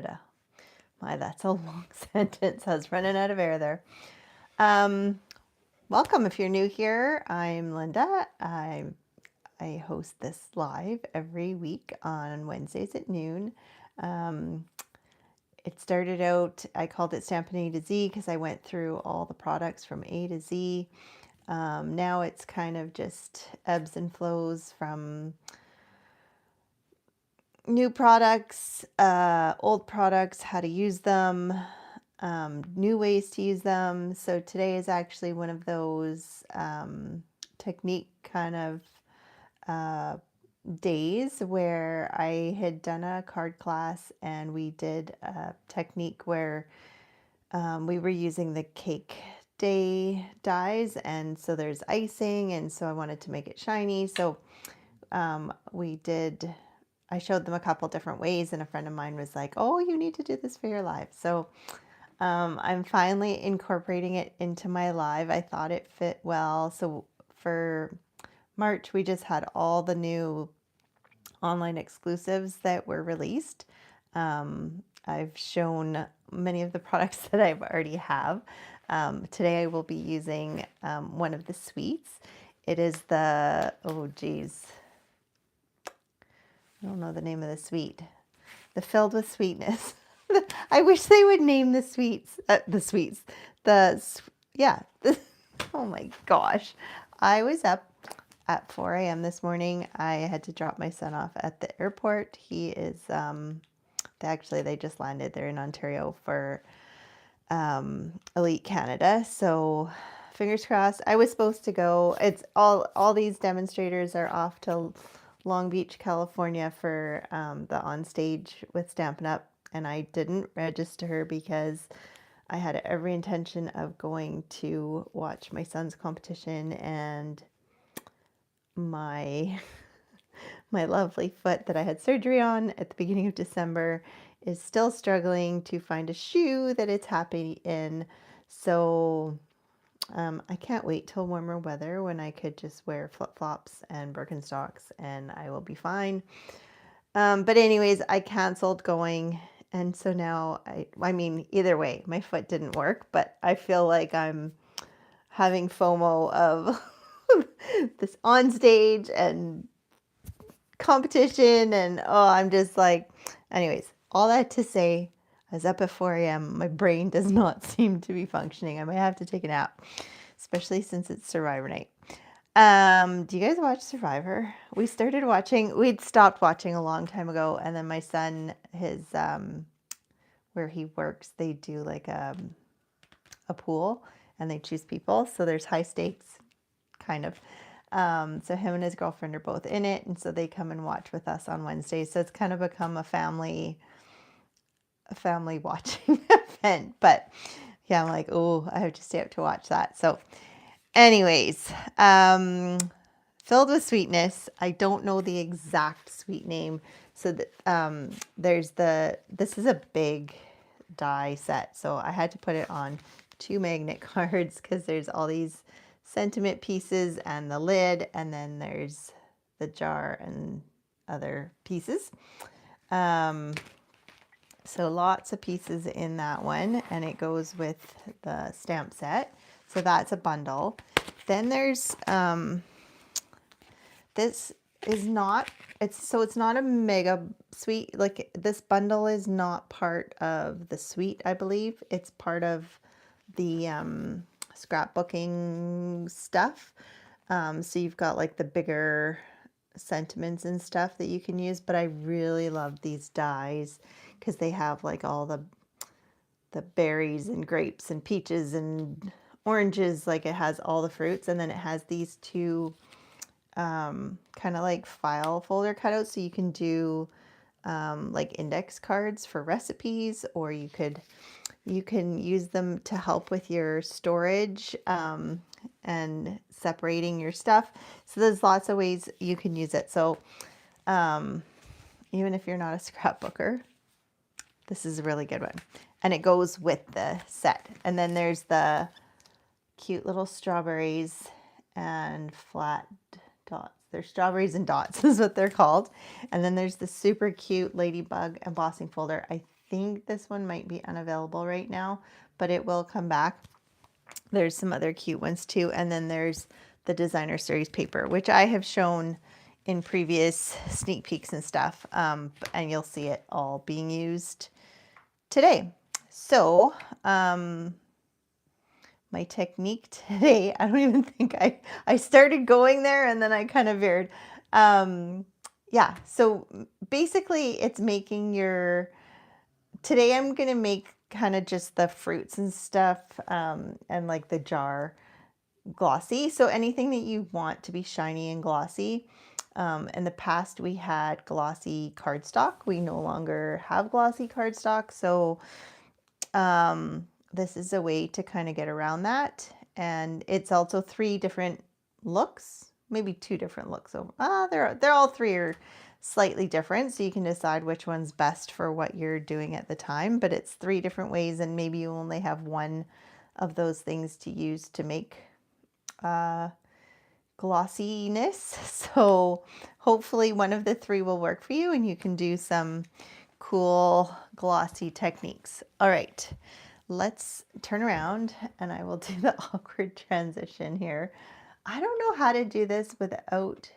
Canada. My, that's a long sentence. I was running out of air there. Um, Welcome if you're new here. I'm Linda. I host this live every week on Wednesdays at noon. Um, it started out, I called it Stampin' A to Z because I went through all the products from A to Z. Now it's kind of just ebbs and flows from new products, old products, how to use them, new ways to use them. So today is actually one of those technique kind of uh, days where I had done a card class and we did a technique where we were using the cake day dies, and so there's icing, and so I wanted to make it shiny. So we did, I showed them a couple different ways, and a friend of mine was like, oh, you need to do this for your live. So I'm finally incorporating it into my live. I thought it fit well. So for March, we just had all the new online exclusives that were released. I've shown many of the products that I already have. Today I will be using one of the sweets. It is the, oh geez, I don't know the name of the sweet. The Filled with Sweetness. I wish they would name the sweets, yeah, oh my gosh. I was up at 4 a.m. this morning. I had to drop my son off at the airport. He is, they just landed. They're in Ontario for Elite Canada. So fingers crossed. I was supposed to go. It's all these demonstrators are off to Long Beach, California for the On Stage with Stampin' Up! And I didn't register because I had every intention of going to watch my son's competition, and my my lovely foot that I had surgery on at the beginning of December is still struggling to find a shoe that it's happy in. So I can't wait till warmer weather when I could just wear flip-flops and Birkenstocks and I will be fine. But anyways, I canceled going. And so now, I mean, either way, my foot didn't work, but I feel like I'm having FOMO of this on stage and competition. And oh, I'm just like, anyways, all that to say, I was up at 4 a.m. My brain does not seem to be functioning. I might have to take a nap, especially since it's Survivor night. Do you guys watch Survivor? We'd stopped watching a long time ago, and then my son, where he works, they do like a pool and they choose people. So there's high stakes, kind of. So him and his girlfriend are both in it, and so they come and watch with us on Wednesdays. So it's kind of become a family watching event. But yeah, I'm like, oh, I have to stay up to watch that. So anyways, Filled with Sweetness. I don't know the exact sweet name. So this is a big die set. So I had to put it on 2 magnet cards because there's all these sentiment pieces and the lid, and then there's the jar and other pieces. So lots of pieces in that one, and it goes with the stamp set. So that's a bundle. Then there's this is not, it's not a mega suite. Like, this bundle is not part of the suite, I believe. It's part of the scrapbooking stuff. So you've got like the bigger sentiments and stuff that you can use, but I really love these dies because they have like all the berries and grapes and peaches and oranges. Like, it has all the fruits, and then it has these two kind of like file folder cutouts, so you can do like index cards for recipes, or you can use them to help with your storage and separating your stuff. So there's lots of ways you can use it. So even if you're not a scrapbooker, this is a really good one. And it goes with the set. And then there's the cute little strawberries and flat dots. They're strawberries and dots is what they're called. And then there's the super cute ladybug embossing folder. I think this one might be unavailable right now, but it will come back. There's some other cute ones too. And then there's the designer series paper, which I have shown in previous sneak peeks and stuff. And you'll see it all being used today. So, my technique today, I don't even think I started going there and then I kind of veered. Yeah, so basically it's making today I'm going to make kind of just the fruits and stuff, and like the jar glossy. So anything that you want to be shiny and glossy. In the past we had glossy cardstock. We no longer have glossy cardstock. So this is a way to kind of get around that. And it's also 3 different looks, maybe 2 different looks. So they're all 3 are slightly different. So you can decide which one's best for what you're doing at the time. But it's 3 different ways, and maybe you only have one of those things to use to make glossiness. So hopefully one of the 3 will work for you and you can do some cool glossy techniques. All right, let's turn around and I will do the awkward transition here. I don't know how to do this without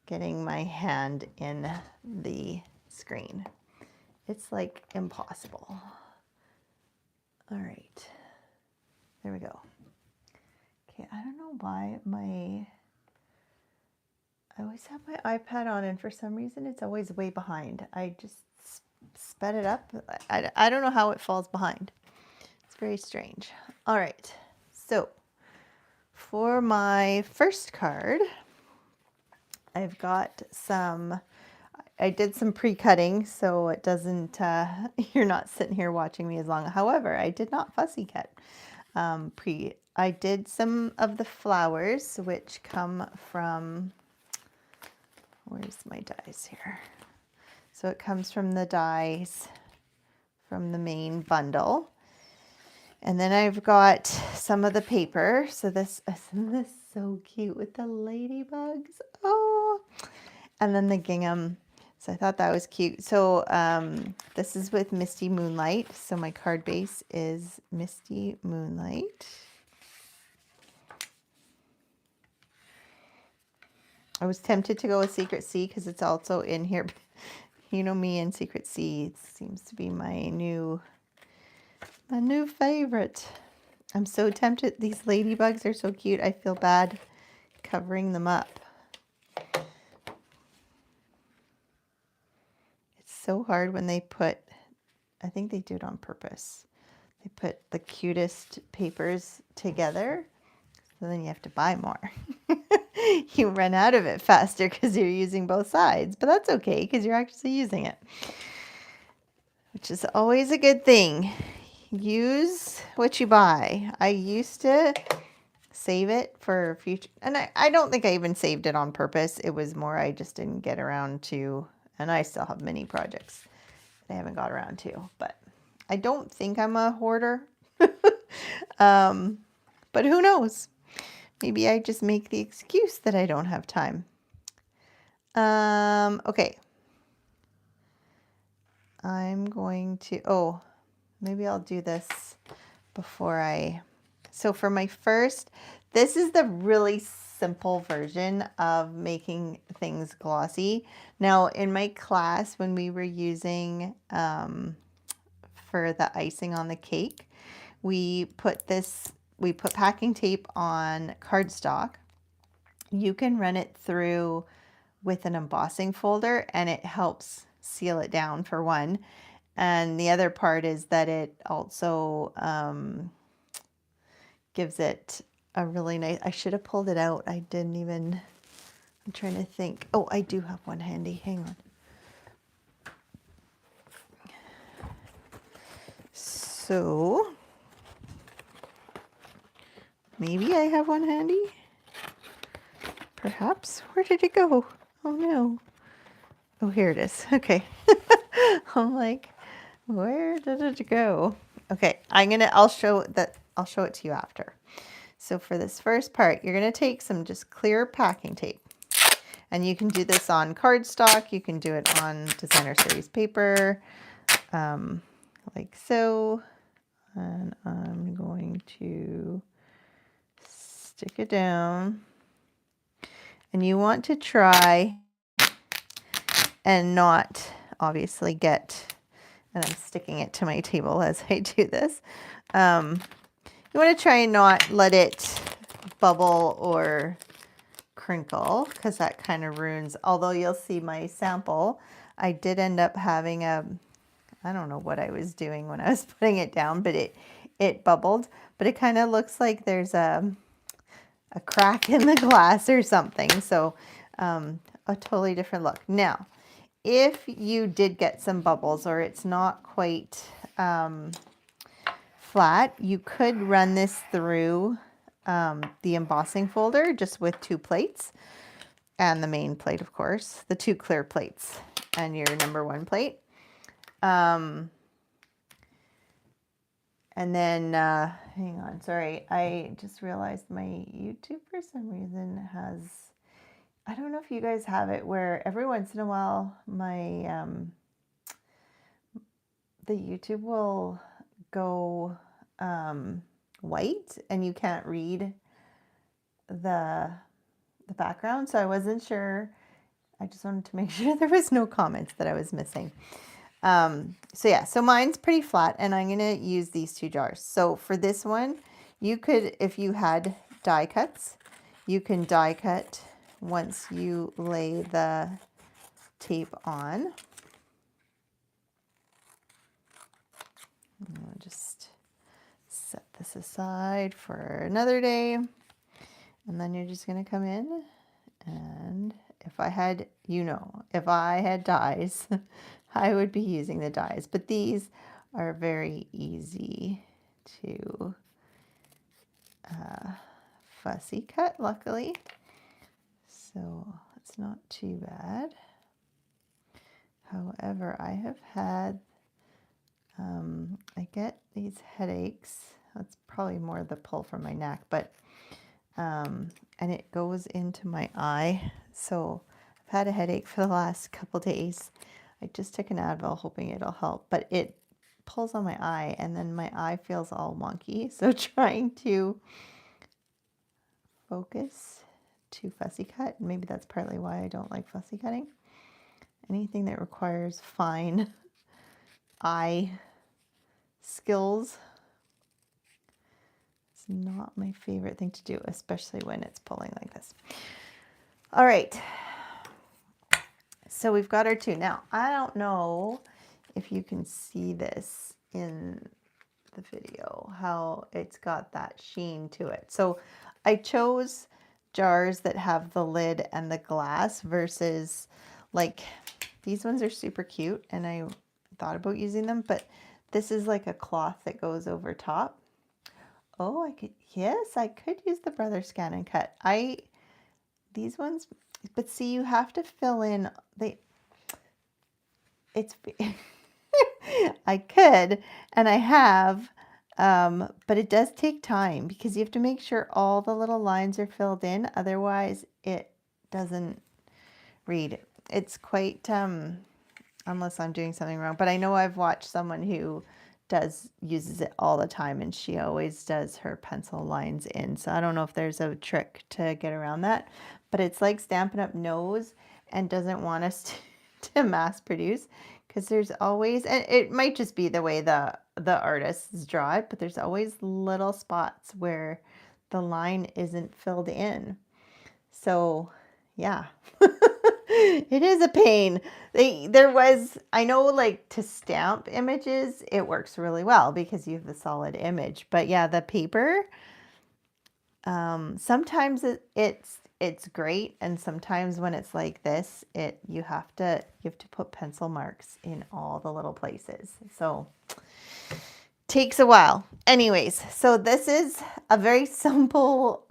getting my hand in the screen. It's like impossible. All right, there we go. Okay, I don't know why I always have my iPad on and for some reason it's always way behind. I just sped it up. I don't know how it falls behind. It's very strange. All right, so for my first card, I've got I did some pre-cutting so it doesn't, you're not sitting here watching me as long. However, I did not fussy cut I did some of the flowers, which come from, where's my dies here? So it comes from the dies from the main bundle. And then I've got some of the paper. So isn't this so cute with the ladybugs? Oh, and then the gingham. So I thought that was cute. So this is with Misty Moonlight. So my card base is Misty Moonlight. I was tempted to go with Secret Sea because it's also in here. You know me and Secret Sea. It seems to be my new favorite. I'm so tempted. These ladybugs are so cute. I feel bad covering them up. It's so hard when they put, I think they do it on purpose. They put the cutest papers together, so then you have to buy more. You run out of it faster because you're using both sides, but that's okay because you're actually using it, which is always a good thing. Use what you buy. I used to save it for future, and I don't think I even saved it on purpose. It was more I just didn't get around to, and I still have many projects that I haven't got around to, but I don't think I'm a hoarder. But who knows? Maybe I just make the excuse that I don't have time. Okay. I'm going to, maybe I'll do this before so for my first, this is the really simple version of making things glossy. Now in my class, when we were using, for the icing on the cake, we put packing tape on cardstock. You can run it through with an embossing folder and it helps seal it down for one. And the other part is that it also gives it a really nice, I should have pulled it out. I didn't even, I'm trying to think. Oh, I do have one handy. Hang on. So maybe I have one handy. Perhaps. Where did it go? Oh no. Oh, here it is. Okay. I'm like, where did it go? Okay, I'll show it to you after. So for this first part, you're gonna take some just clear packing tape. And you can do this on cardstock, you can do it on designer series paper. like so. And I'm going to stick it down. And you want to try and not obviously get, and I'm sticking it to my table as I do this. You want to try and not let it bubble or crinkle because that kind of ruins, although you'll see my sample, I did end up having I don't know what I was doing when I was putting it down, but it bubbled, but it kind of looks like there's a crack in the glass or something. So a totally different look. Now, if you did get some bubbles or it's not quite flat, you could run this through the embossing folder just with 2 plates and the main plate, of course, the 2 clear plates and your number 1 plate. And then, hang on, sorry, I just realized my YouTube for some reason has, I don't know if you guys have it, where every once in a while my, the YouTube will go white and you can't read the background. So I wasn't sure. I just wanted to make sure there was no comments that I was missing. So yeah, so mine's pretty flat and I'm going to use these 2 jars. So for this one, you could, if you had die cuts, you can die cut once you lay the tape on. I'll just set this aside for another day. And then you're just going to come in and if I had, if I had dies, I would be using the dies, but these are very easy to fussy cut, luckily. So it's not too bad. However, I have had, I get these headaches. That's probably more the pull from my neck, but, and it goes into my eye. So I've had a headache for the last couple days. I just took an Advil hoping it'll help, but it pulls on my eye and then my eye feels all wonky. So trying to focus to fussy cut, maybe that's partly why I don't like fussy cutting. Anything that requires fine eye skills, it's not my favorite thing to do, especially when it's pulling like this. All right, so we've got our 2. Now, I don't know if you can see this in the video, how it's got that sheen to it. So I chose jars that have the lid and the glass versus, like, these ones are super cute and I thought about using them, but this is like a cloth that goes over top. Oh, I could use the Brother Scan and Cut. These ones, but see, you have to fill in, I could, and I have, but it does take time because you have to make sure all the little lines are filled in. Otherwise, it doesn't read. It's quite, unless I'm doing something wrong, but I know I've watched someone who uses it all the time and she always does her pencil lines in. So I don't know if there's a trick to get around that, but it's like Stampin' Up! Knows and doesn't want us to mass produce because there's always, and it might just be the way the artists draw it, but there's always little spots where the line isn't filled in. So yeah. It is a pain. I know, like, to stamp images, it works really well because you have the solid image. But yeah, the paper, sometimes it's great, and sometimes when it's like this, you have to put pencil marks in all the little places. So takes a while. Anyways, so this is a very simple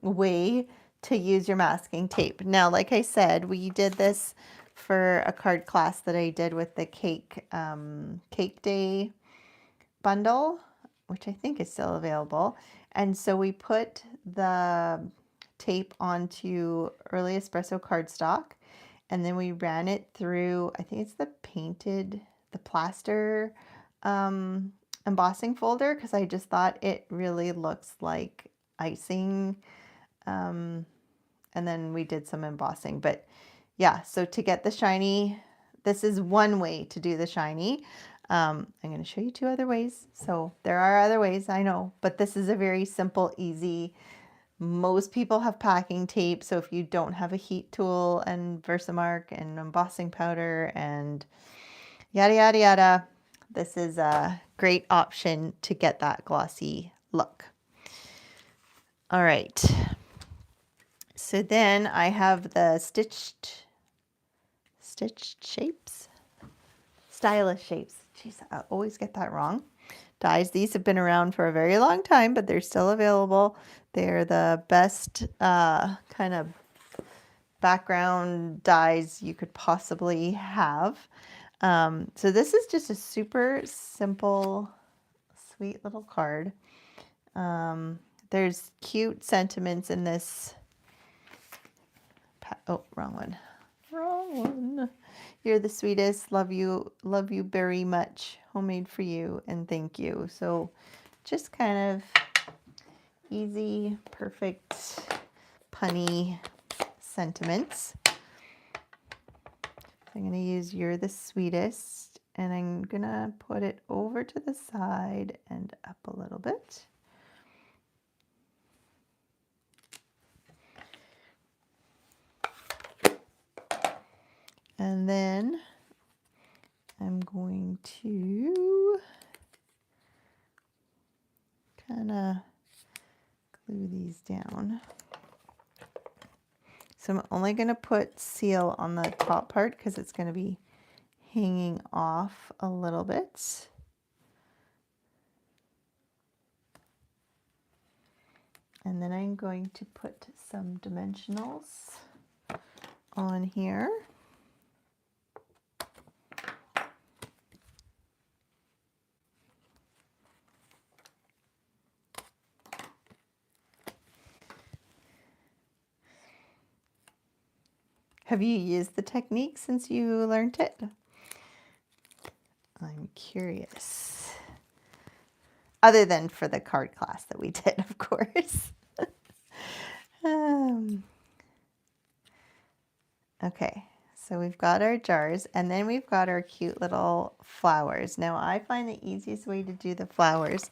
way to use your masking tape. Now, like I said, we did this for a card class that I did with the cake day bundle, which I think is still available. And so we put the tape onto early espresso cardstock, and then we ran it through, I think it's the the plaster embossing folder because I just thought it really looks like icing. And then we did some embossing, but yeah, so to get the shiny, this is one way to do the shiny. I'm going to show you 2 other ways. So there are other ways, I know, but this is a very simple, easy. Most people have packing tape, so if you don't have a heat tool and Versamark and embossing powder and yada yada yada, this is a great option to get that glossy look. All right. So then I have the stitched shapes, stylish shapes. Jeez, I always get that wrong. Dies. These have been around for a very long time, but they're still available. They're the best kind of background dies you could possibly have. So this is just a super simple, sweet little card. There's cute sentiments in this. Oh, wrong one. Wrong one. You're the sweetest. Love you very much. Homemade for you and thank you. So just kind of easy, perfect, punny sentiments. I'm going to use You're the Sweetest, and I'm going to put it over to the side and up a little bit. And then I'm going to kind of glue these down. So I'm only going to put seal on the top part because it's going to be hanging off a little bit. And then I'm going to put some dimensionals on here. Have you used the technique since you learned it? I'm curious. Other than for the card class that we did, of course. Okay, so we've got our jars, and then we've got our cute little flowers. Now, I find the easiest way to do the flowers,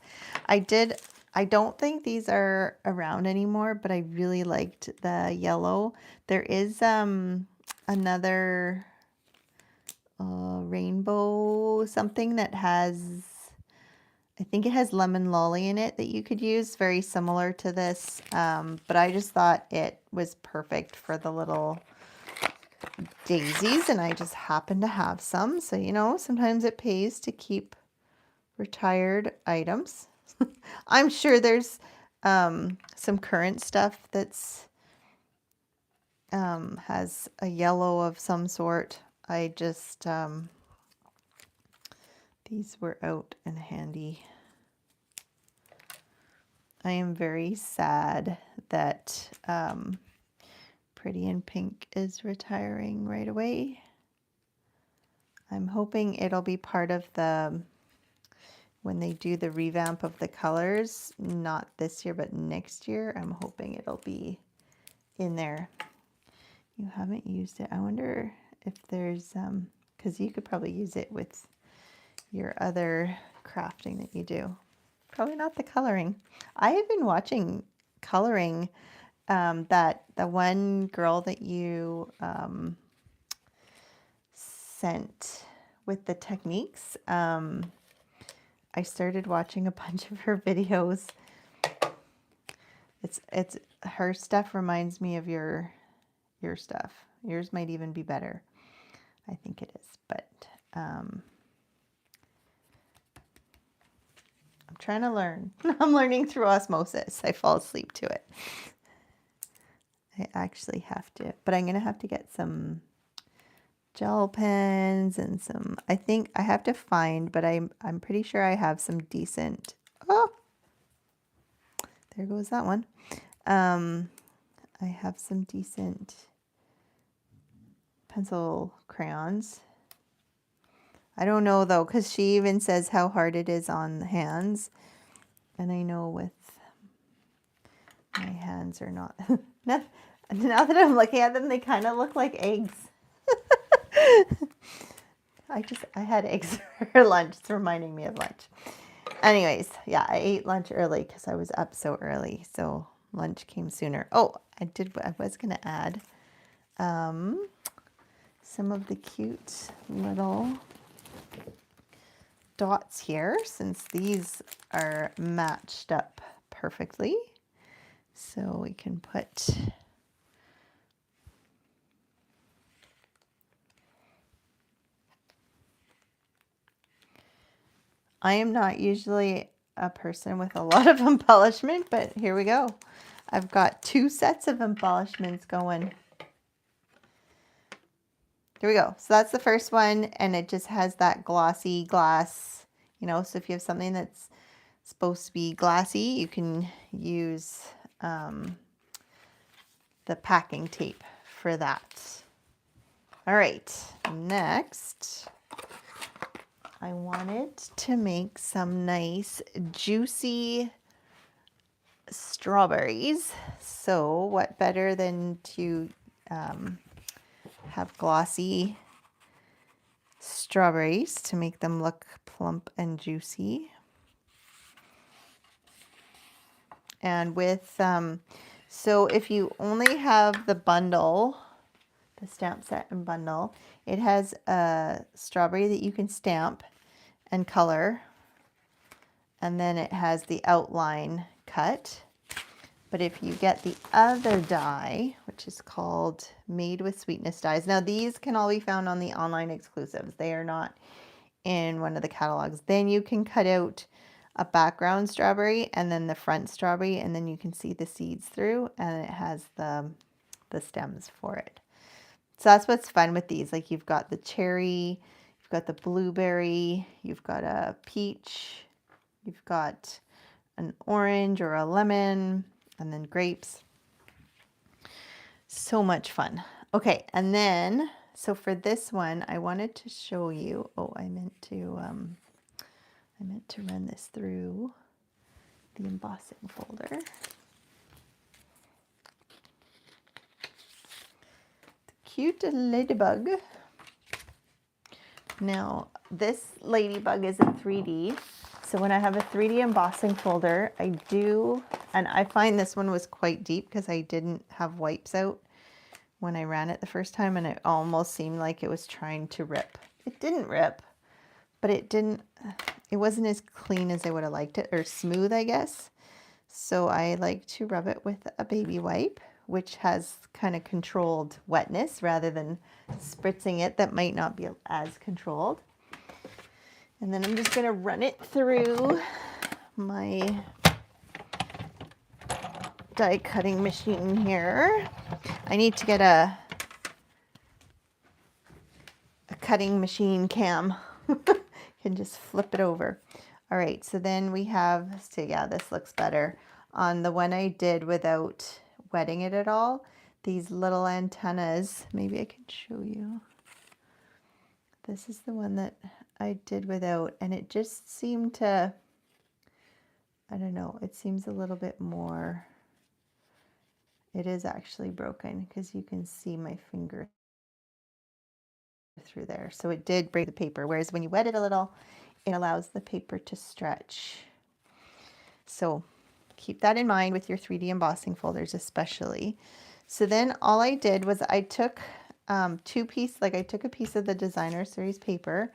I don't think these are around anymore, but I really liked the yellow. There is another rainbow something that has, I think it has lemon lolly in it that you could use, very similar to this, but I just thought it was perfect for the little daisies, and I just happen to have some. So, you know, sometimes it pays to keep retired items. I'm sure there's some current stuff that's has a yellow of some sort. I just these were out and handy. I am very sad that Pretty in Pink is retiring right away. I'm hoping it'll be part of the, when they do the revamp of the colors, not this year, but next year, I'm hoping it'll be in there. You haven't used it. I wonder if there's, because you could probably use it with your other crafting that you do. Probably not the coloring. I have been watching coloring, that the one girl that you sent with the techniques. I started watching a bunch of her videos. It's her stuff reminds me of your stuff. Yours might even be better. I think it is, but I'm trying to learn. I'm learning through osmosis. I fall asleep to it. I actually have to, but I'm going to have to get some gel pens and some, I think I have to find, but I'm pretty sure I have some decent, oh, there goes that one. I have some decent pencil crayons. I don't know though, because she even says how hard it is on the hands. And I know with my hands are not. Now that I'm looking at them, they kind of look like eggs. I had eggs for lunch. It's reminding me of lunch. Anyways, yeah, I ate lunch early because I was up so early. So lunch came sooner. Oh, I was going to add some of the cute little dots here, since these are matched up perfectly. So we can put I am not usually a person with a lot of embellishment, but here we go. I've got 2 sets of embellishments going. Here we go. So that's the first one, and it just has that glossy glass, you know, so if you have something that's supposed to be glassy, you can use the packing tape for that. All right, next, I wanted to make some nice juicy strawberries. So what better than to have glossy strawberries to make them look plump and juicy. And with, so if you only have the bundle, the stamp set and bundle, it has a strawberry that you can stamp and color. And then it has the outline cut. But if you get the other die, which is called Made with Sweetness dies. Now these can all be found on the online exclusives. They are not in one of the catalogs. Then you can cut out a background strawberry and then the front strawberry, and then you can see the seeds through, and it has the stems for it. So that's what's fun with these. Like you've got the cherry, you've got the blueberry, you've got a peach, you've got an orange or a lemon, and then grapes. So much fun. Okay, and then, so for this one, I wanted to show you, I meant to run this through the embossing folder. The cute ladybug. Now, this ladybug is in 3D. So when I have a 3D embossing folder, I do, and I find this one was quite deep because I didn't have wipes out when I ran it the first time, and it almost seemed like it was trying to rip. It didn't rip, but it wasn't as clean as I would have liked it, or smooth, I guess. So I like to rub it with a baby wipe, which has kind of controlled wetness rather than spritzing it that might not be as controlled. And then I'm just going to run it through my die cutting machine here. I need to get a cutting machine cam. Can just flip it over. All right, so then we have, so yeah, this looks better. On the one I did without wetting it at all, these little antennas, maybe I can show you. This is the one that I did without, and it just seemed to, I don't know, it seems a little bit more, it is actually broken because you can see my finger through there. So it did break the paper, whereas when you wet it a little, it allows the paper to stretch. So keep that in mind with your 3D embossing folders especially. So then all I did was I took I took a piece of the designer series paper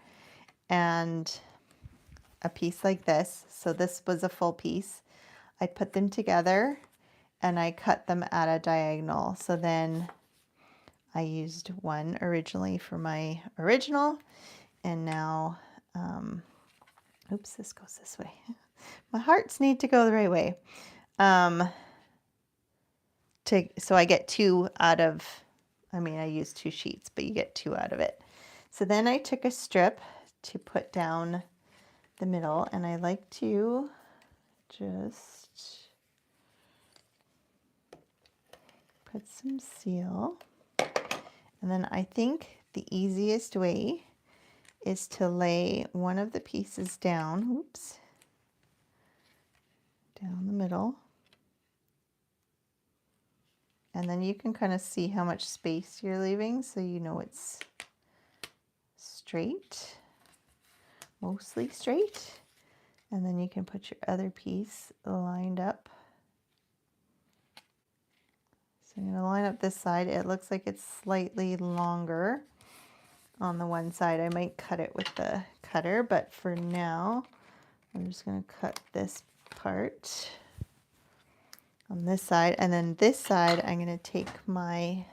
and a piece like this. So this was a full piece. I put them together and I cut them at a diagonal. So then I used one originally for my original, and now, oops, this goes this way. My hearts need to go the right way. So I get 2 out of, I used 2 sheets, but you get 2 out of it. So then I took a strip to put down the middle, and I like to just put some seal. And then I think the easiest way is to lay one of the pieces down, oops, down the middle. And then you can kind of see how much space you're leaving so you know it's straight, mostly straight. And then you can put your other piece lined up. So I'm going to line up this side. It looks like it's slightly longer on the one side. I might cut it with the cutter, but for now, I'm just going to cut this part on this side. And then this side, I'm going to take my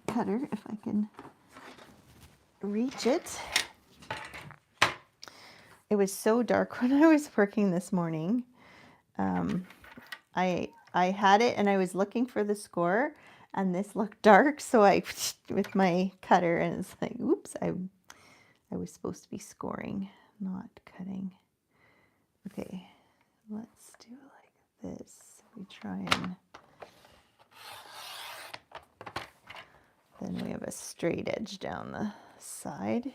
cutter, if I can reach it. It was so dark when I was working this morning. I had it and I was looking for the score, and this looked dark, so I with my cutter, and it's like, oops, I was supposed to be scoring, not cutting. Okay, let's do it like this. We try and then we have a straight edge down the side.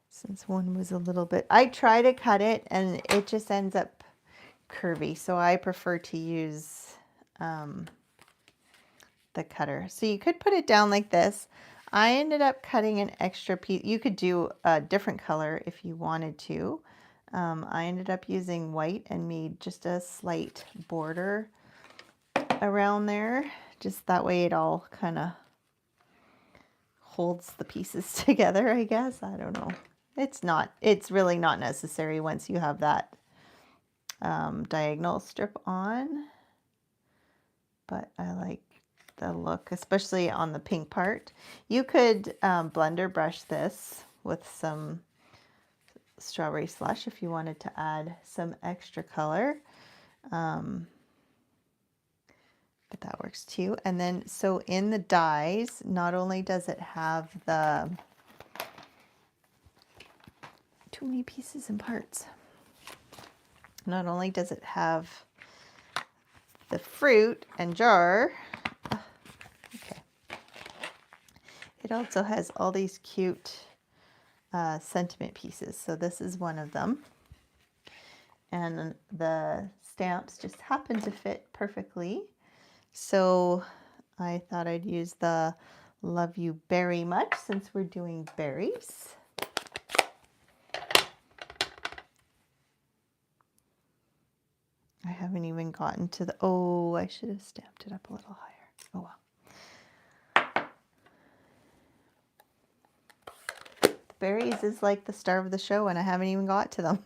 Since one was a little bit, I try to cut it and it just ends up curvy, so I prefer to use the cutter. So you could put it down like this. I ended up cutting an extra piece. You could do a different color if you wanted to. I ended up using white and made just a slight border around there. Just that way it all kind of holds the pieces together, I guess. I don't know. It's really not necessary once you have that diagonal strip on. But I like the look, especially on the pink part. You could blender brush this with some strawberry slush if you wanted to add some extra color. But that works too. And then, so in the dies, not only does it have the too many pieces and parts. Not only does it have the fruit and jar, okay, it also has all these cute sentiment pieces. So this is one of them. And the stamps just happen to fit perfectly. So I thought I'd use the Love You Berry Much since we're doing berries. I haven't even gotten to the, oh, I should have stamped it up a little higher. Oh well. The berries is like the star of the show and I haven't even got to them.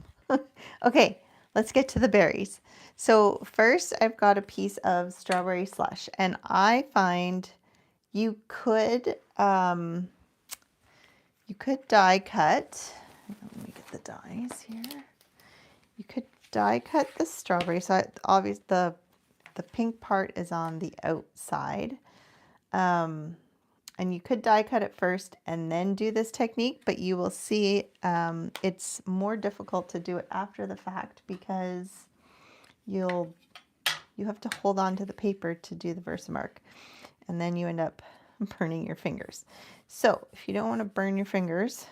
Okay, let's get to the berries. So first I've got a piece of strawberry slush, and I find you could die cut. Let me get the dies here. You could die cut the strawberry. So obviously the pink part is on the outside. And you could die cut it first and then do this technique, but you will see it's more difficult to do it after the fact because you have to hold on to the paper to do the Versamark, and then you end up burning your fingers. So if you don't want to burn your fingers,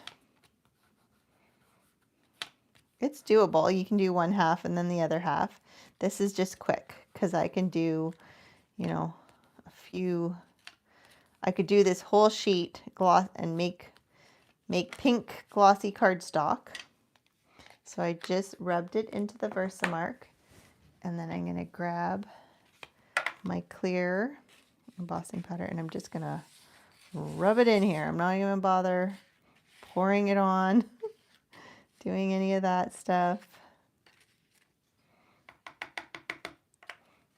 it's doable. You can do one half and then the other half. This is just quick because I can do, you know, I could do this whole sheet gloss and make pink glossy cardstock. So I just rubbed it into the Versamark, and then I'm going to grab my clear embossing powder and I'm just going to rub it in here. I'm not even going to bother pouring it on, doing any of that stuff.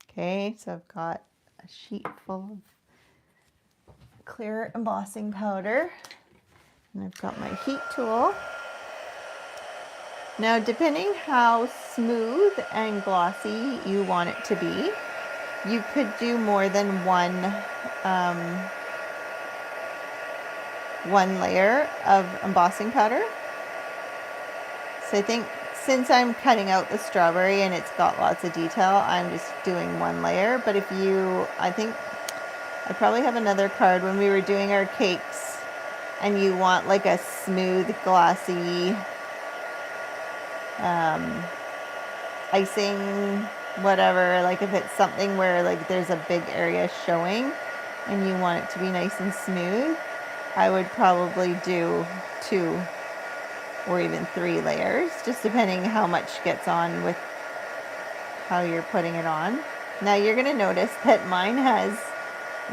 Okay, so I've got a sheet full of clear embossing powder, and I've got my heat tool. Now, depending how smooth and glossy you want it to be, you could do more than one layer of embossing powder. So I think since I'm cutting out the strawberry and it's got lots of detail, I'm just doing one layer. But I think I probably have another card when we were doing our cakes. and you want like a smooth, glossy icing, whatever, like if it's something where like there's a big area showing and you want it to be nice and smooth, I would probably do 2 or even 3 layers, just depending how much gets on with how you're putting it on. Now you're going to notice that mine has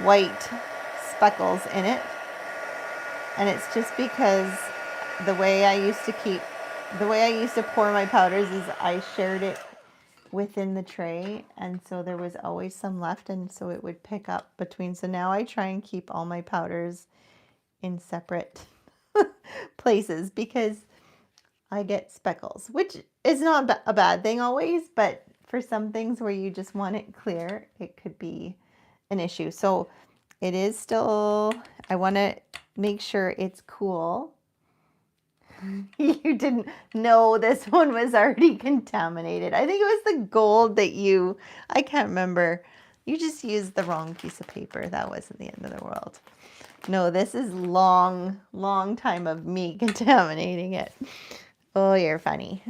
white speckles in it, and it's just because the way I used to pour my powders is I shared it within the tray, and so there was always some left, and so it would pick up between. So now I try and keep all my powders in separate places because I get speckles, which is not a bad thing always, but for some things where you just want it clear, it could be an issue. So it is still, I want to make sure it's cool. You didn't know this one was already contaminated. I think it was the gold that I can't remember. You just used the wrong piece of paper. That wasn't the end of the world. No, this is long time of me contaminating it. Oh, you're funny.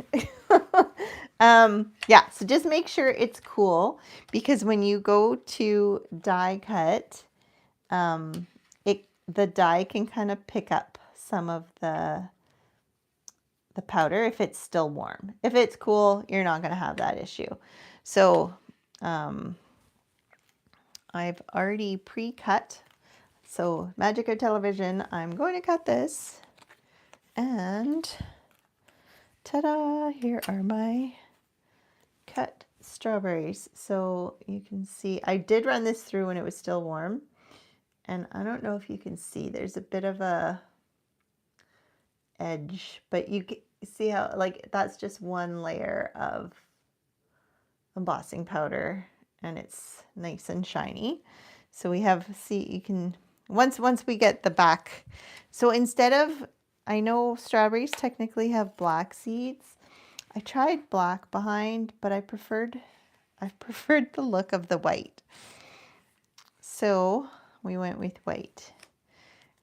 Yeah, so just make sure it's cool, because when you go to die cut, the die can kind of pick up some of the powder if it's still warm. If it's cool, you're not going to have that issue. So I've already pre-cut. So Magica Television, I'm going to cut this, and ta-da, here are my cut strawberries. So you can see I did run this through when it was still warm, and I don't know if you can see, there's a bit of a edge, but you can see how, like, that's just one layer of embossing powder, and it's nice and shiny. So we have, see, you can, once we get the back, so instead of, I know strawberries technically have black seeds. I tried black behind, but I preferred the look of the white. So we went with white.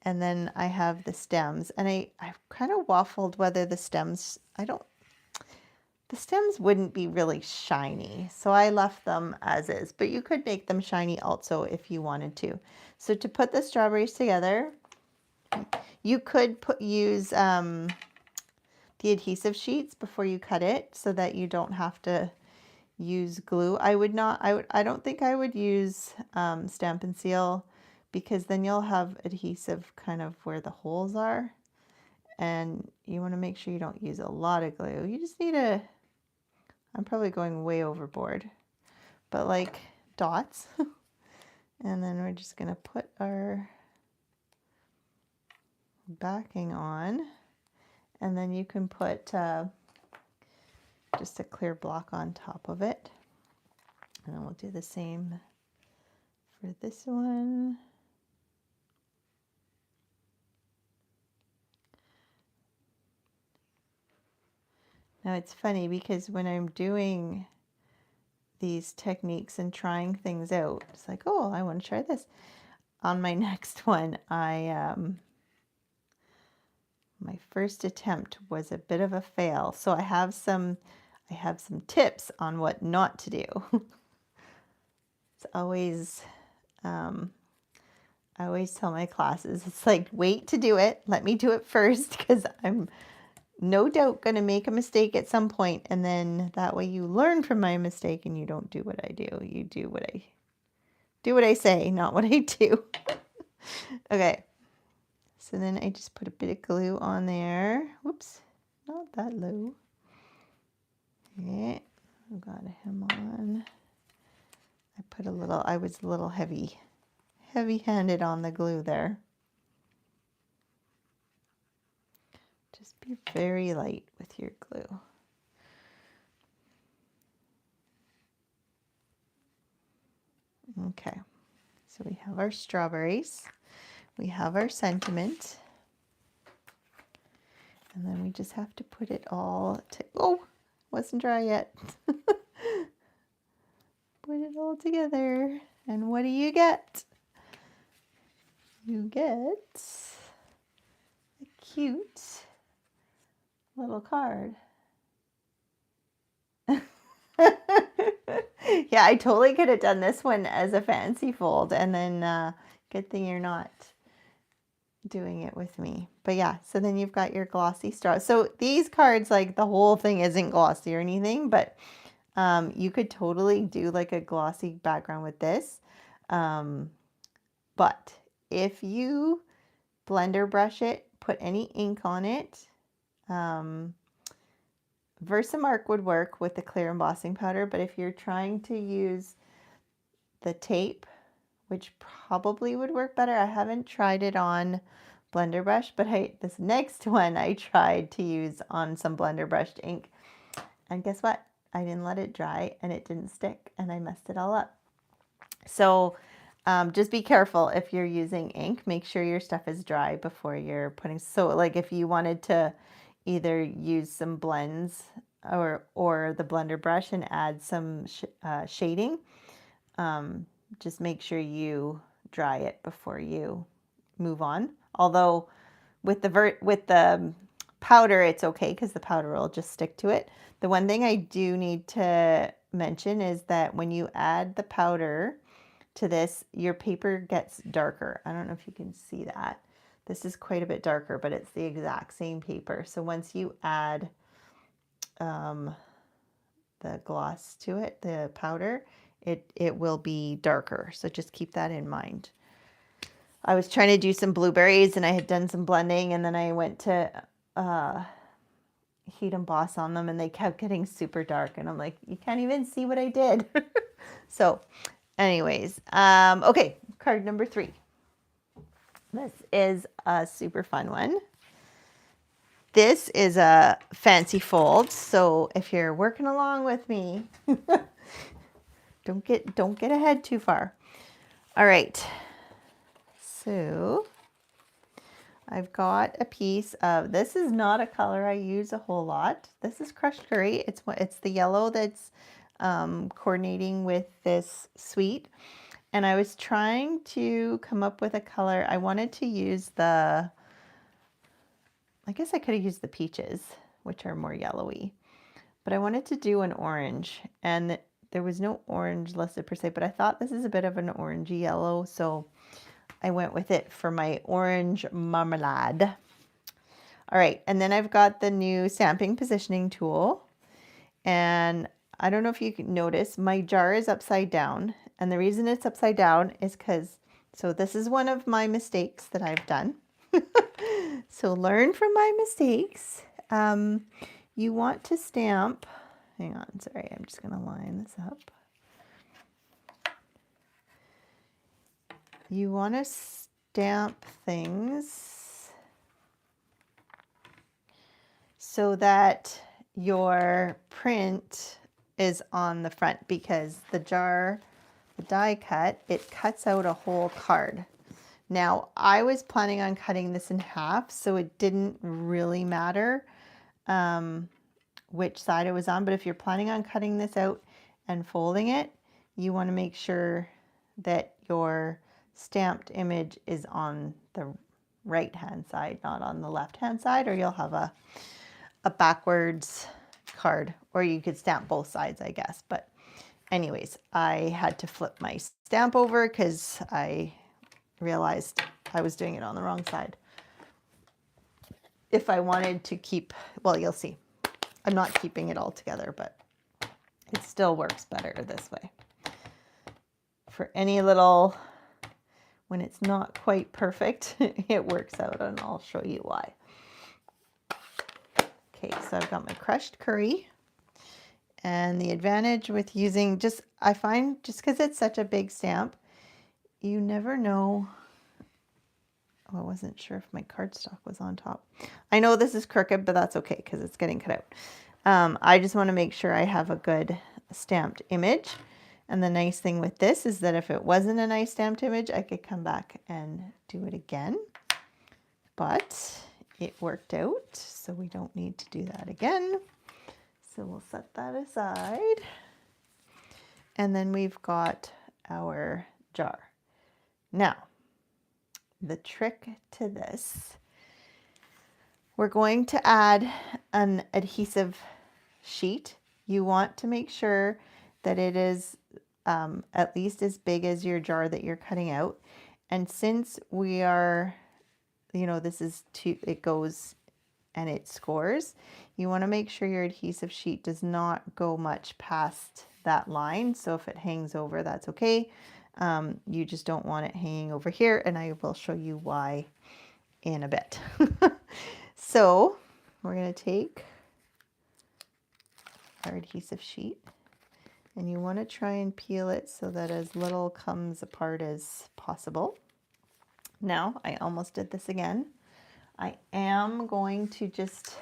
And then I have the stems, and I've kind of waffled whether the stems, the stems wouldn't be really shiny, so I left them as is, but you could make them shiny also if you wanted to. So to put the strawberries together, you could use the adhesive sheets before you cut it so that you don't have to use glue. I don't think I would use Stamp and Seal, because then you'll have adhesive kind of where the holes are, and you want to make sure you don't use a lot of glue. You just need I'm probably going way overboard, but like dots. And then we're just going to put our backing on, and then you can put just a clear block on top of it, and then we'll do the same for this one. Now it's funny because when I'm doing these techniques and trying things out, it's like, oh, I want to try this. On my next one, my first attempt was a bit of a fail. So I have some tips on what not to do. It's always, I always tell my classes, it's like, wait to do it. Let me do it first, because I'm no doubt going to make a mistake at some point, and then that way you learn from my mistake and you don't do what I do. You do what I say, not what I do. Okay. So then I just put a bit of glue on there. Whoops, not that low. Okay, I've got him on. I was a little heavy-handed on the glue there. Just be very light with your glue. Okay, so we have our strawberries, we have our sentiment, and then we just have to put it all oh, wasn't dry yet. Put it all together, and what do you get? You get cute little card. Yeah, I totally could have done this one as a fancy fold, and then good thing you're not doing it with me. But yeah, so then you've got your glossy straw. So these cards, like the whole thing isn't glossy or anything, but you could totally do like a glossy background with this. But if you blender brush it, put any ink on it, Versamark would work with the clear embossing powder, but if you're trying to use the tape, which probably would work better, I haven't tried it on blender brush, but this next one I tried to use on some blender brushed ink, and guess what? I didn't let it dry and it didn't stick and I messed it all up. So just be careful if you're using ink. Make sure your stuff is dry before you're putting. So like if you wanted to either use some blends or the blender brush and add some shading, just make sure you dry it before you move on. Although with the powder, it's okay because the powder will just stick to it. The one thing I do need to mention is that when you add the powder to this, your paper gets darker. I don't know if you can see that. This is quite a bit darker, but it's the exact same paper. So once you add the gloss to it, the powder, it will be darker. So just keep that in mind. I was trying to do some blueberries and I had done some blending, and then I went to heat emboss on them and they kept getting super dark, and I'm like, you can't even see what I did. So anyways, okay, card number 3. This is a super fun one. This is a fancy fold, so if you're working along with me, don't get ahead too far. All right, so I've got a piece of, this is not a color I use a whole lot. This is crushed curry. It's the yellow that's coordinating with this sweet. And I was trying to come up with a color. I wanted to use I guess I could have used the peaches, which are more yellowy. But I wanted to do an orange, and there was no orange listed per se, but I thought this is a bit of an orangey yellow, so I went with it for my orange marmalade. All right, and then I've got the new stamping positioning tool, and I don't know if you can notice, my jar is upside down, and the reason it's upside down is because, so this is one of my mistakes that I've done. So learn from my mistakes. You want to stamp, hang on, sorry, I'm just going to line this up. You want to stamp things so that your print is on the front, because the jar, the die cut, it cuts out a whole card. Now, I was planning on cutting this in half, so it didn't really matter which side it was on, but if you're planning on cutting this out and folding it, you want to make sure that your stamped image is on the right hand side, not on the left hand side, or you'll have a backwards card, or you could stamp both sides, I guess. But anyways, I had to flip my stamp over because I realized I was doing it on the wrong side. If I wanted to keep, well, you'll see. I'm not keeping it all together, but it still works better this way. For any little, when it's not quite perfect, it works out, and I'll show you why. Okay, so I've got my crushed curry, and the advantage with using I find just because it's such a big stamp, you never know. Oh, I wasn't sure if my cardstock was on top. I know this is crooked, but that's okay because it's getting cut out. I just want to make sure I have a good stamped image. And the nice thing with this is that if it wasn't a nice stamped image, I could come back and do it again. But it worked out, so we don't need to do that again. So we'll set that aside. And then we've got our jar. Now, the trick to this We're going to add an adhesive sheet. You want to make sure that it is at least as big as your jar that you're cutting out. And since we are, this is it goes and it scores, you want to make sure your adhesive sheet does not go much past that line. So if it hangs over, that's okay. You just don't want it hanging over here, and I will show you why in a bit. So we're going to take our adhesive sheet, and you want to try and peel it so that as little comes apart as possible. Now, I almost did this again. I am going to just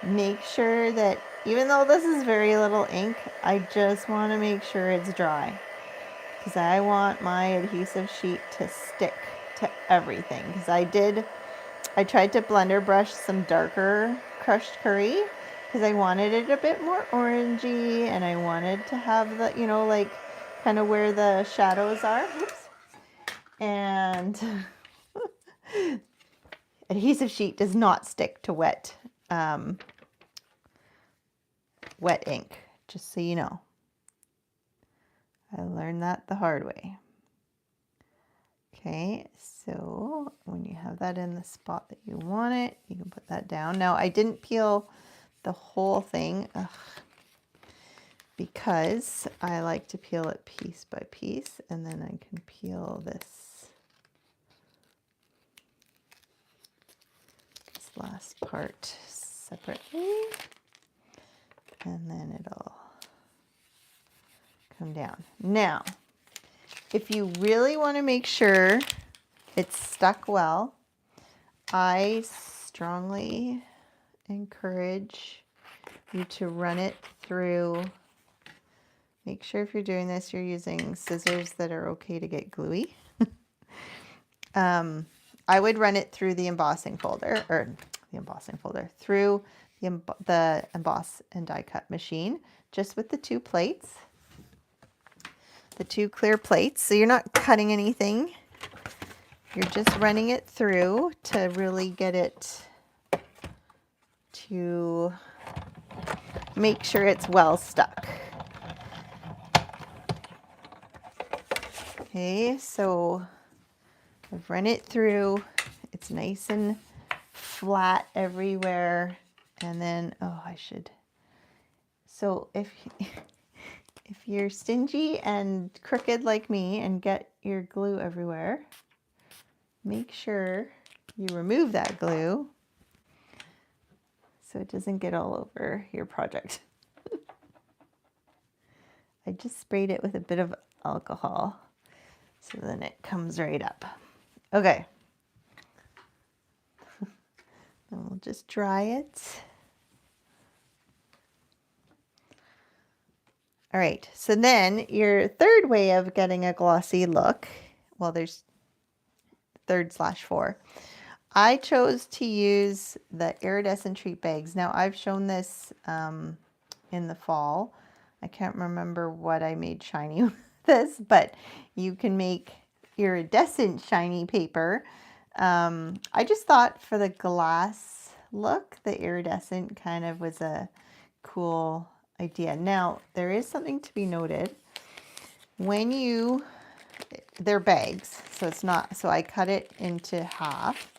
make sure that, even though this is very little ink, I just want to make sure it's dry, because I want my adhesive sheet to stick to everything. Because I tried to blender brush some darker crushed curry because I wanted it a bit more orangey, and I wanted to have the, like kind of where the shadows are. Oops. And adhesive sheet does not stick to wet ink, just so you know. I learned that the hard way. Okay, so when you have that in the spot that you want it, you can put that down. Now, I didn't peel the whole thing because I like to peel it piece by piece, and then I can peel this last part separately, and then it'll come down. Now, if you really want to make sure it's stuck well, I strongly encourage you to run it through. Make sure if you're doing this, you're using scissors that are okay to get gluey. I would run it through the embossing folder, through the emboss and die cut machine, just with the two plates. The two clear plates, so you're not cutting anything. You're just running it through to really get it to make sure it's well stuck. Okay, so I've run it through. It's nice and flat everywhere. And then, so if you're stingy and crooked like me and get your glue everywhere, make sure you remove that glue so it doesn't get all over your project. I just sprayed it with a bit of alcohol so then it comes right up. Okay. Then we'll just dry it. All right, so then your third way of getting a glossy look, well, there's 3/4. I chose to use the iridescent treat bags. Now, I've shown this in the fall. I can't remember what I made shiny with this, but you can make iridescent shiny paper. I just thought for the glass look, the iridescent kind of was a cool idea. Now, there is something to be noted. When they're bags, so it's not, so I cut it into half.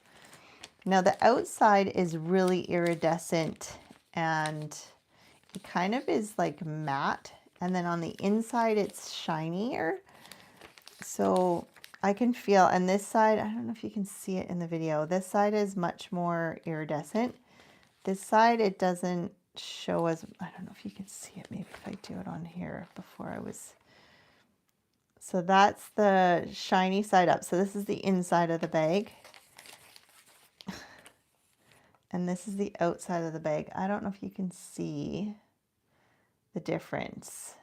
Now the outside is really iridescent and it kind of is like matte, and then on the inside it's shinier. So I can feel, and this side, I don't know if you can see it in the video, this side is much more iridescent. This side, it doesn't show as, I don't know if you can see it, maybe if I do it on here before I was, so that's the shiny side up. So this is the inside of the bag. And this is the outside of the bag. I don't know if you can see the difference.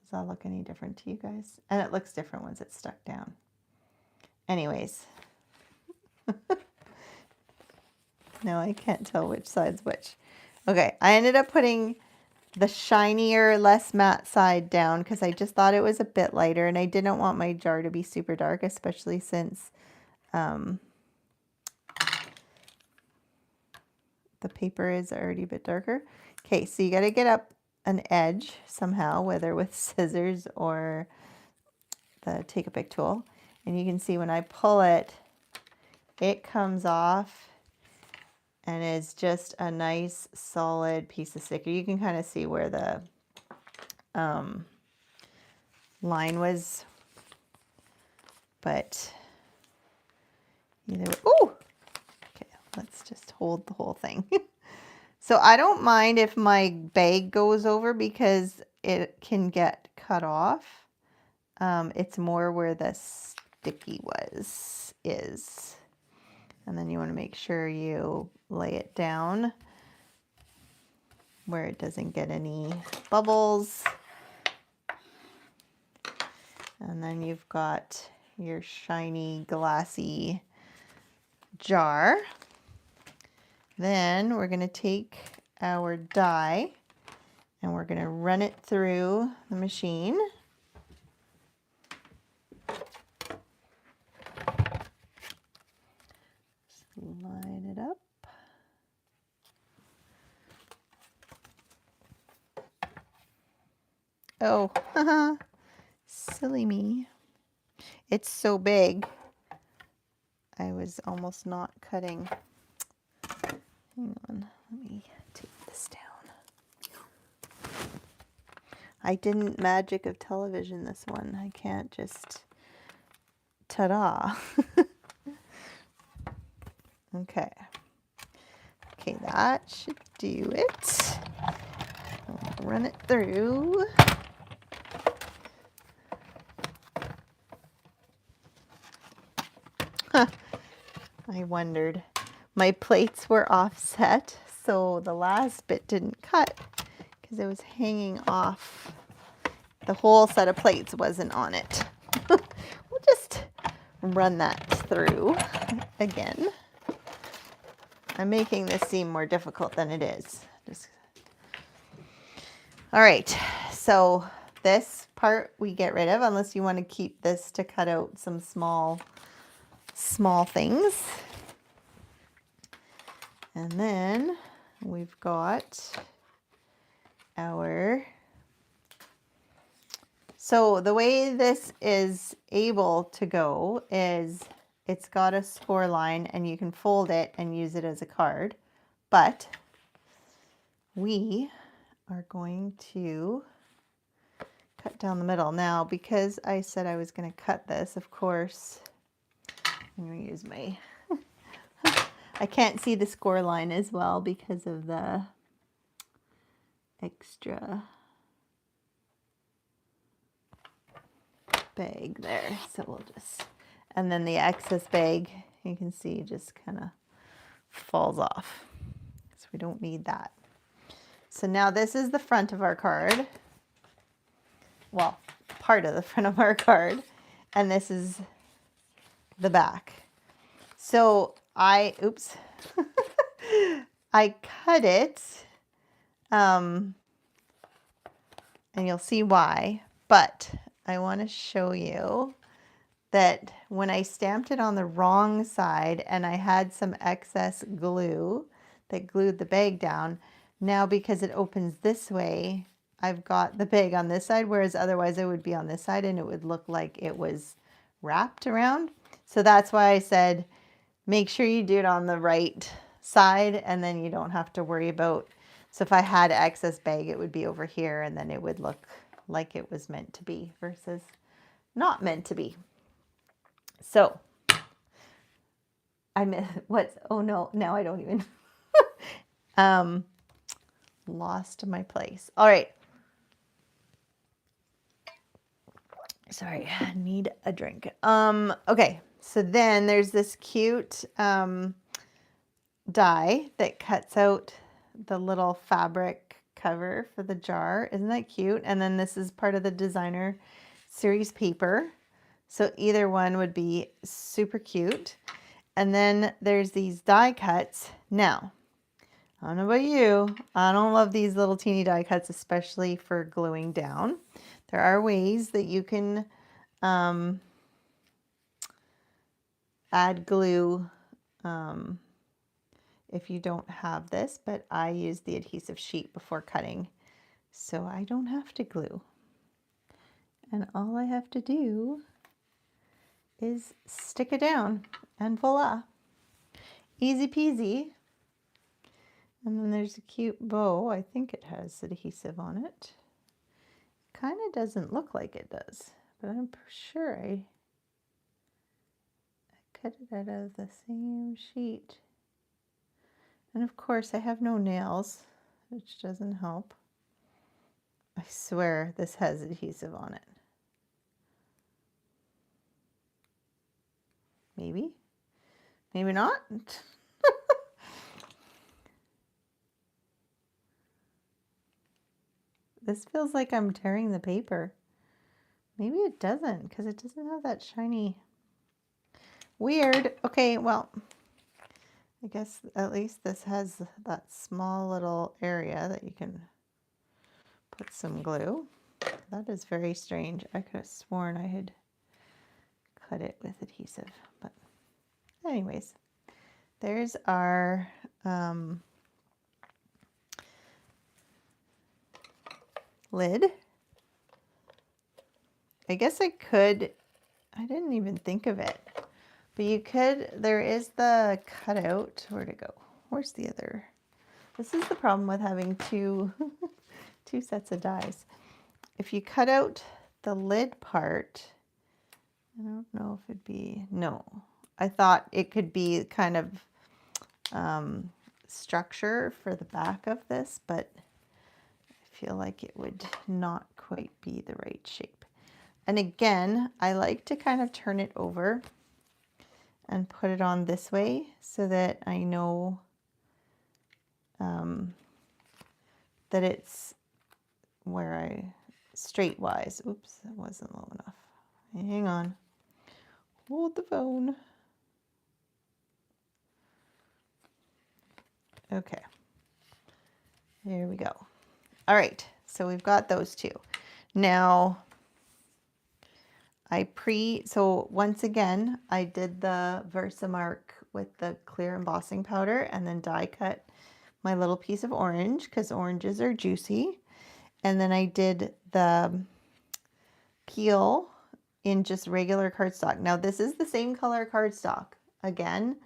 Does that look any different to you guys? And it looks different once it's stuck down. Anyways. No, I can't tell which side's which. Okay, I ended up putting the shinier, less matte side down because I just thought it was a bit lighter, and I didn't want my jar to be super dark, especially since the paper is already a bit darker. Okay, so you got to get up an edge somehow, whether with scissors or the Take-A-Pic tool. And you can see when I pull it, it comes off and is just a nice solid piece of sticker. You can kind of see where the line was, but either way. Oh, okay, let's just hold the whole thing. So I don't mind if my bag goes over because it can get cut off. It's more where the sticky is. And then you want to make sure you lay it down where it doesn't get any bubbles. And then you've got your shiny, glassy jar. Then we're going to take our die and we're going to run it through the machine. Line it up. Oh, silly me. It's so big. I was almost not cutting. Hang on, let me take this down. I didn't magic of television this one. I can't just ta-da. Okay. Okay, that should do it. I'll run it through. I wondered. My plates were offset, so the last bit didn't cut because it was hanging off. The whole set of plates wasn't on it. We'll just run that through again. I'm making this seem more difficult than it is. All right, so this part we get rid of unless you want to keep this to cut out some small things. And then we've got our, so the way this is able to go is it's got a score line and you can fold it and use it as a card, but we are going to cut down the middle. Now, because I said I was going to cut this, of course, I'm going to use my, I can't see the score line as well because of the extra bag there. So we'll just, and then the excess bag, you can see just kind of falls off. So we don't need that. So now this is the front of our card. Well, part of the front of our card. And this is the back. So oops, I cut it, and you'll see why, but I want to show you that when I stamped it on the wrong side and I had some excess glue that glued the bag down, now because it opens this way, I've got the bag on this side, whereas otherwise it would be on this side and it would look like it was wrapped around. So that's why I said, make sure you do it on the right side and then you don't have to worry about, so if I had excess bag, it would be over here and then it would look like it was meant to be versus not meant to be. So oh no, now I don't even, lost my place. All right. Sorry, I need a drink. Okay. So then there's this cute die that cuts out the little fabric cover for the jar. Isn't that cute? And then this is part of the designer series paper. So either one would be super cute. And then there's these die cuts. Now, I don't know about you. I don't love these little teeny die cuts, especially for gluing down. There are ways that you can add glue if you don't have this, but I use the adhesive sheet before cutting, so I don't have to glue. And all I have to do is stick it down and voila. Easy peasy. And then there's a cute bow. I think it has adhesive on it. Kind of doesn't look like it does, but I'm sure I cut it out of the same sheet. And of course I have no nails, which doesn't help. I swear this has adhesive on it. Maybe, maybe not. This feels like I'm tearing the paper. Maybe it doesn't, because it doesn't have that shiny. Weird. Okay, well, I guess at least this has that small little area that you can put some glue. That is very strange. I could have sworn I had cut it with adhesive, but anyways, there's our lid. I guess I didn't even think of it, but you could, there is the cutout. Where'd it go? Where's the other? This is the problem with having two sets of dies. If you cut out the lid part, I don't know if it'd be, no. I thought it could be kind of structure for the back of this, but I feel like it would not quite be the right shape. And again, I like to kind of turn it over and put it on this way so that I know that it's where I, straight wise. Oops, that wasn't low enough. Hang on. Hold the phone. Okay. There we go. All right, so we've got those two. Now, so once again, I did the Versamark with the clear embossing powder and then die cut my little piece of orange because oranges are juicy. And then I did the peel in just regular cardstock. Now this is the same color cardstock. Again,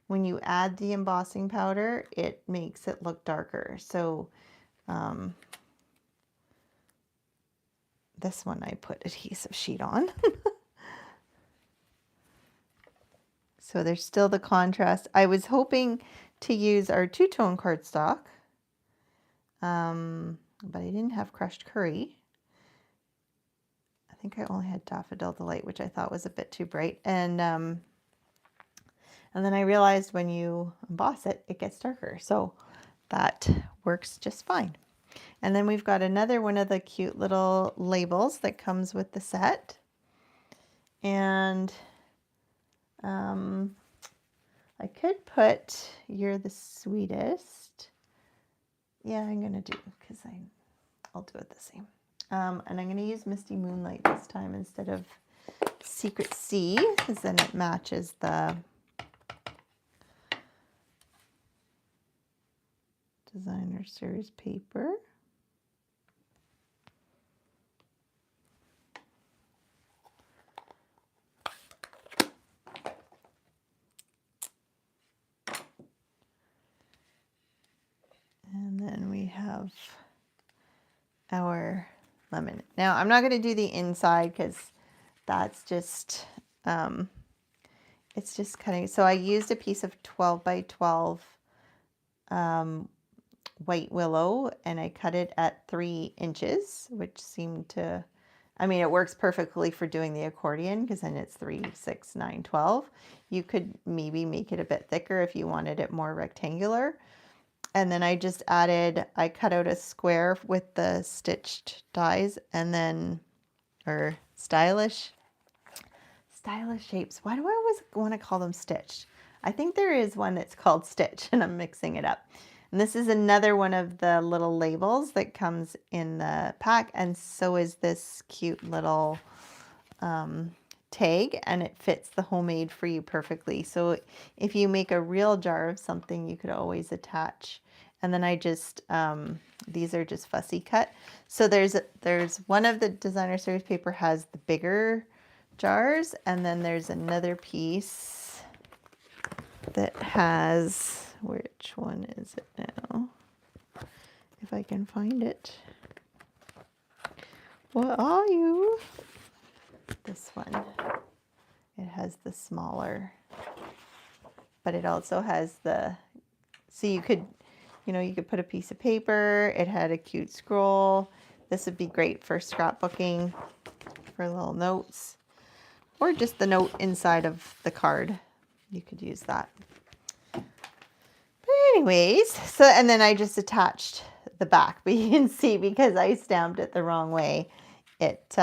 when you add the embossing powder, it makes it look darker. So this one I put adhesive sheet on. So there's still the contrast. I was hoping to use our two-tone cardstock, but I didn't have crushed curry. I think I only had Daffodil Delight, which I thought was a bit too bright. And then I realized when you emboss it, it gets darker. So that works just fine. And then we've got another one of the cute little labels that comes with the set. And I could put "You're the Sweetest." Yeah, I'm gonna do, because I'll do it the same. And I'm gonna use Misty Moonlight this time instead of Secret Sea, because then it matches the designer series paper. And then we have our lemon. Now I'm not going to do the inside because that's just, it's just cutting. So I used a piece of 12 by 12 white willow and I cut it at 3 inches, which seemed to, I mean, it works perfectly for doing the accordion because then it's 3, 6, 9, 12. You could maybe make it a bit thicker if you wanted it more rectangular. And then I just added, I cut out a square with the stitched dies and then, or stylish shapes. Why do I always want to call them stitched? I think there is one that's called stitch and I'm mixing it up. And this is another one of the little labels that comes in the pack, and so is this cute little tag, and it fits the homemade for you perfectly. So if you make a real jar of something, you could always attach. And then I just, these are just fussy cut. So there's one of the designer series paper has the bigger jars, and then there's another piece that has, which one is it now? If I can find it. What are you? This one. It has the smaller, but it also has the, so you could, you could put a piece of paper. It had a cute scroll. This would be great for scrapbooking, for little notes, or just the note inside of the card. You could use that. But anyways, so, and then I just attached the back, but you can see because I stamped it the wrong way, but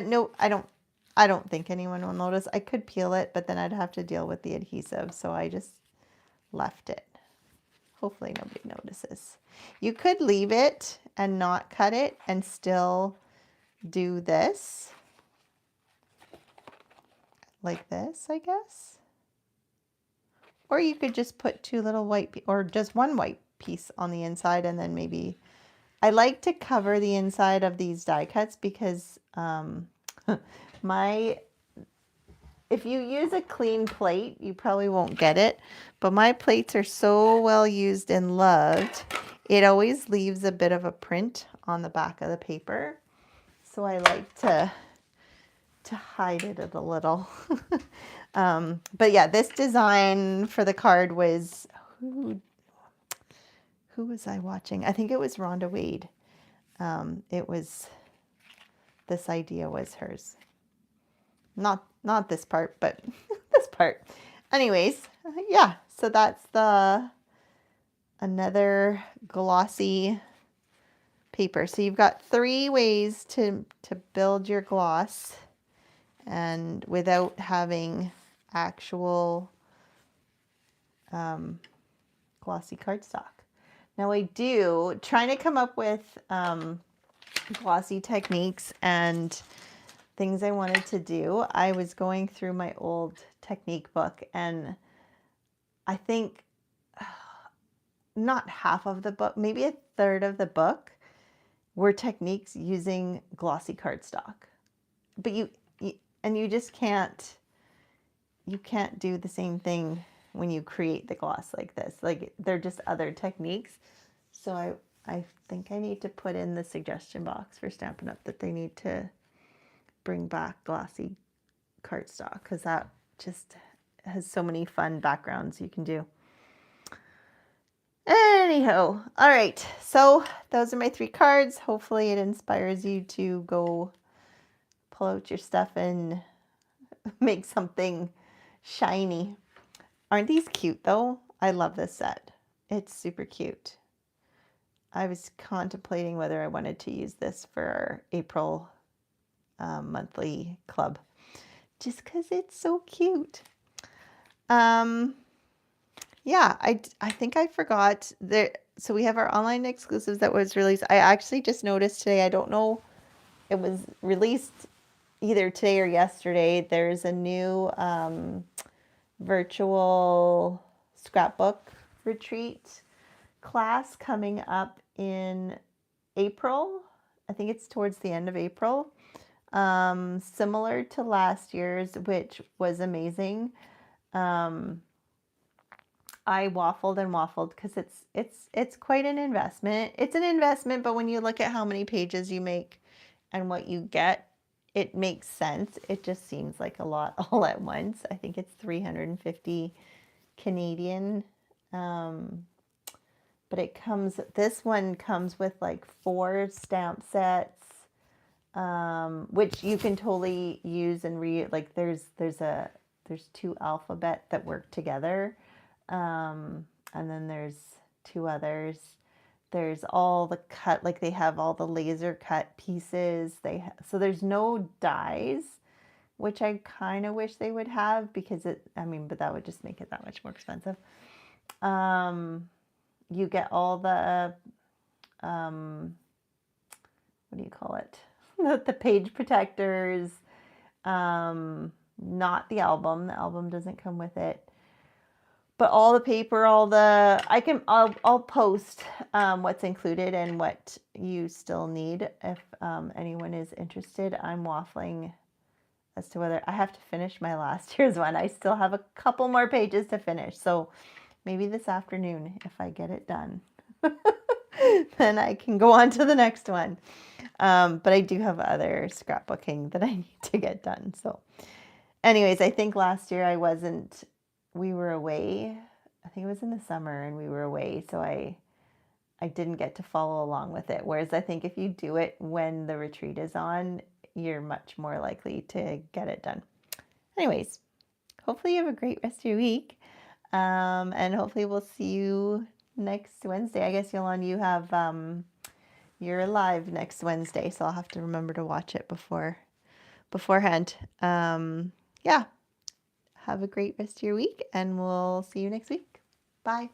no, I don't think anyone will notice. I could peel it, but then I'd have to deal with the adhesive, so I just left it. Hopefully nobody notices. You could leave it and not cut it and still do this. Like this, I guess. Or you could just put two little white, or just one white piece on the inside, and then maybe, I like to cover the inside of these die cuts because if you use a clean plate, you probably won't get it, but my plates are so well used and loved, it always leaves a bit of a print on the back of the paper. So I like to hide it a little. But yeah, this design for the card was, who was I watching? I think it was Rhonda Wade. This idea was hers. Not this part, but this part. Anyways, yeah, so that's another glossy paper. So you've got 3 ways to build your gloss, and without having actual glossy cardstock. Now trying to come up with glossy techniques and things I wanted to do. I was going through my old technique book, and I think not half of the book, maybe a third of the book were techniques using glossy cardstock. But you just can't do the same thing when you create the gloss like this. Like, they're just other techniques. So I think I need to put in the suggestion box for Stampin' Up! That they need to bring back glossy cardstock, because that just has so many fun backgrounds you can do. Anyhow, all right, so those are my 3 cards. Hopefully it inspires you to go pull out your stuff and make something shiny. Aren't these cute though? I love this set. It's super cute. I was contemplating whether I wanted to use this for our April monthly club, just because it's so cute. Yeah, I think I forgot there. So we have our online exclusives that was released. I actually just noticed today, I don't know, it was released either today or yesterday. There's a new virtual scrapbook retreat class coming up in April. I think it's towards the end of April. Similar to last year's, which was amazing. I waffled and waffled because it's quite an investment. It's an investment, but when you look at how many pages you make and what you get, it makes sense. It just seems like a lot all at once. I think it's 350 Canadian. But this one comes with like 4 stamp sets, which you can totally use and read. Like there's 2 alphabet that work together. And then there's 2 others. There's all the cut, like they have all the laser cut pieces. So there's no dies, which I kind of wish they would have, because but that would just make it that much more expensive. You get all the, what do you call it? The page protectors, not the album. The album doesn't come with it. But all the paper, I'll post what's included and what you still need if anyone is interested. I'm waffling as to whether I have to finish my last year's one. I still have a couple more pages to finish. So maybe this afternoon, if I get it done, then I can go on to the next one. But I do have other scrapbooking that I need to get done. So anyways, I think last year we were away. I think it was in the summer and we were away. So I didn't get to follow along with it. Whereas I think if you do it when the retreat is on, you're much more likely to get it done. Anyways, hopefully you have a great rest of your week. And hopefully we'll see you next Wednesday. I guess, Yolanda, you have, you're live next Wednesday, so I'll have to remember to watch it beforehand. Yeah. Have a great rest of your week, and we'll see you next week. Bye.